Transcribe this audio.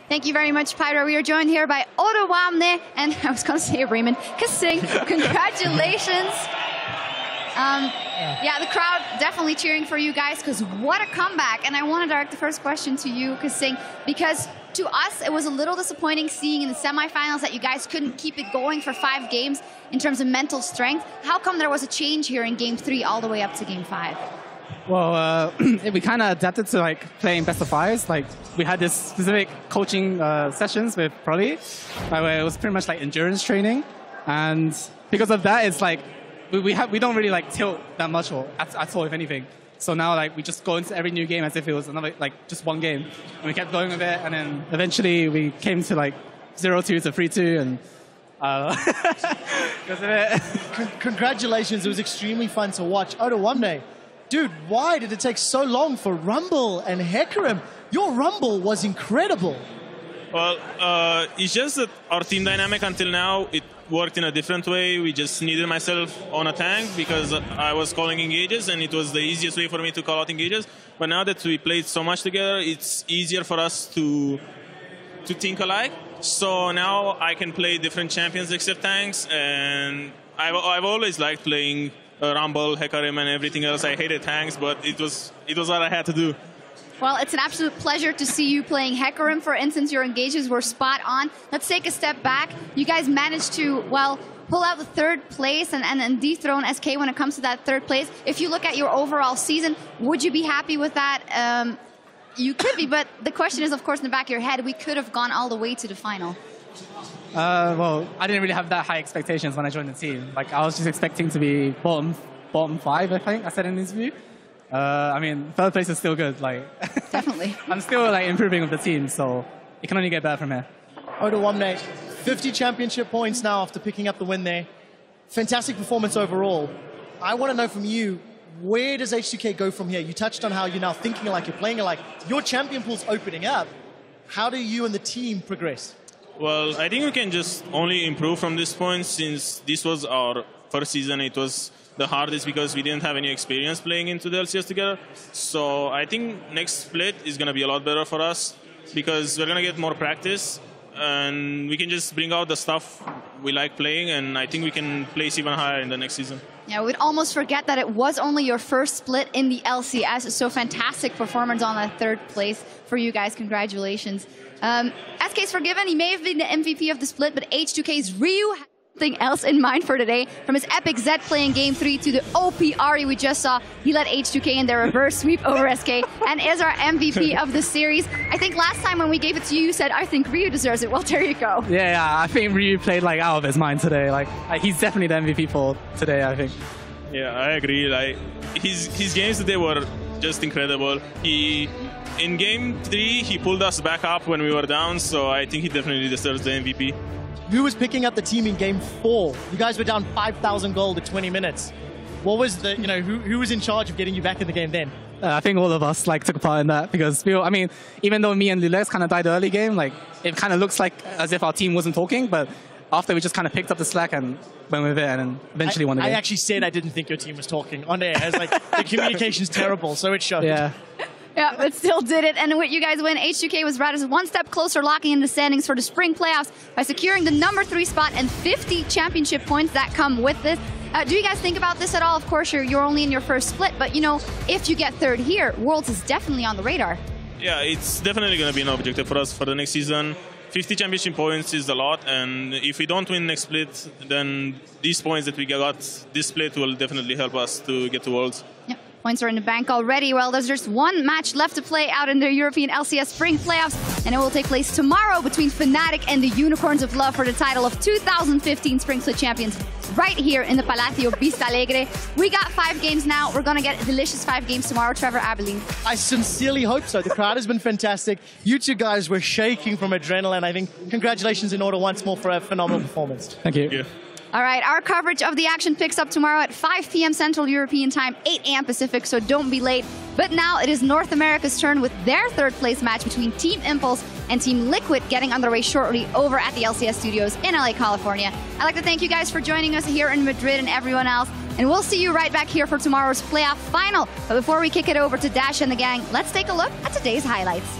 Thank you very much, Pyro. We are joined here by Odoamne, and I was going to say Raymond, kaSing. Congratulations. Yeah, the crowd definitely cheering for you guys, because what a comeback. And I want to direct the first question to you, kaSing, because to us, it was a little disappointing seeing in the semifinals that you guys couldn't keep it going for 5 games in terms of mental strength. How come there was a change here in Game 3 all the way up to Game 5? Well, we kind of adapted to playing best of 5s. We had this specific coaching sessions with Prolly, where it was pretty much endurance training, and because of that, it's we don't really tilt that much at all, if anything. So now we just go into every new game as if it was another just one game, and we kept going with it, and then eventually we came to 0-2 to 3-2, and because of it. Congratulations! It was extremely fun to watch. Odoamne, dude, why did it take so long for Rumble and Hecarim? Your Rumble was incredible. Well, it's just that our team dynamic until now, it worked in a different way. We just needed myself on a tank because I was calling engages, and it was the easiest way for me to call out engages. But now that we played so much together, it's easier for us to think alike. So now I can play different champions except tanks, and I've always liked playing Rumble, Hecarim, and everything else. I hated tanks, but it was what I had to do. Well, it's an absolute pleasure to see you playing Hecarim. For instance, your engages were spot on. Let's take a step back. You guys managed to, well, pull out the 3rd place and dethrone SK when it comes to that 3rd place. If you look at your overall season, would you be happy with that? You could be, but the question is, of course, in the back of your head, we could have gone all the way to the final. Well, I didn't really have that high expectations when I joined the team. I was just expecting to be bottom 5, I think I said in the interview. I mean, 3rd place is still good. Definitely. I'm still improving with the team, so it can only get better from here. Odoamne, 50 championship points now after picking up the win there. Fantastic performance overall. I want to know from you, where does H2K go from here? You touched on how you're now thinking alike, you're playing alike. Your champion pool's opening up. How do you and the team progress? Well, I think we can just only improve from this point, since this was our first season. It was the hardest because we didn't have any experience playing into the LCS together. So I think next split is going to be a lot better for us because we're going to get more practice and we can just bring out the stuff we like playing, and I think we can place even higher in the next season. Yeah, we'd almost forget that it was only your first split in the LCS, so fantastic performance on that 3rd place for you guys. Congratulations. SK's forgiven. He may have been the MVP of the split, but H2K's Ryu had something else in mind for today. From his epic Zed play in Game 3 to the OP Ari we just saw, he led H2K in their reverse sweep over SK and is our MVP of the series. I think last time when we gave it to you, you said, I think Ryu deserves it. Well, there you go. Yeah, I think Ryu played out of his mind today. He's definitely the MVP for today, I think. Yeah, I agree. His games today were just incredible. In Game 3, he pulled us back up when we were down, so I think he definitely deserves the MVP. Who was picking up the team in Game 4? You guys were down 5,000 gold at 20 minutes. What was the, who was in charge of getting you back in the game then? I think all of us took a part in that because even though me and Lulex kind of died early game, it kind of looks as if our team wasn't talking, but after we just kind of picked up the slack and went with it and then eventually won the game. I actually said I didn't think your team was talking on air. I was the communication's terrible, so it showed. Yeah. Yeah, but still did it. And with you guys win, H2K was rather 1 step closer, locking in the standings for the spring playoffs by securing the number 3 spot and 50 championship points that come with this. Do you guys think about this at all? Of course, you're only in your first split, but if you get 3rd here, Worlds is definitely on the radar. Yeah, it's definitely going to be an objective for us for the next season. 50 championship points is a lot, and if we don't win next split, then these points that we got this split will definitely help us to get to Worlds. Yep. Points are in the bank already. Well, there's just 1 match left to play out in the European LCS Spring Playoffs, and it will take place tomorrow between Fnatic and the Unicorns of Love for the title of 2015 Spring Split Champions right here in the Palacio Vista Alegre. We got 5 games now. We're going to get a delicious 5 games tomorrow. Trevor Abilene. I sincerely hope so. The crowd has been fantastic. You two guys were shaking from adrenaline. I think congratulations in order once more for a phenomenal performance. Thank you. Yeah. All right, our coverage of the action picks up tomorrow at 5 p.m. Central European Time, 8 a.m. Pacific, so don't be late. But now it is North America's turn with their 3rd place match between Team Impulse and Team Liquid getting underway shortly over at the LCS studios in LA, California. I'd like to thank you guys for joining us here in Madrid and everyone else. And we'll see you right back here for tomorrow's playoff final. But before we kick it over to Dash and the gang, let's take a look at today's highlights.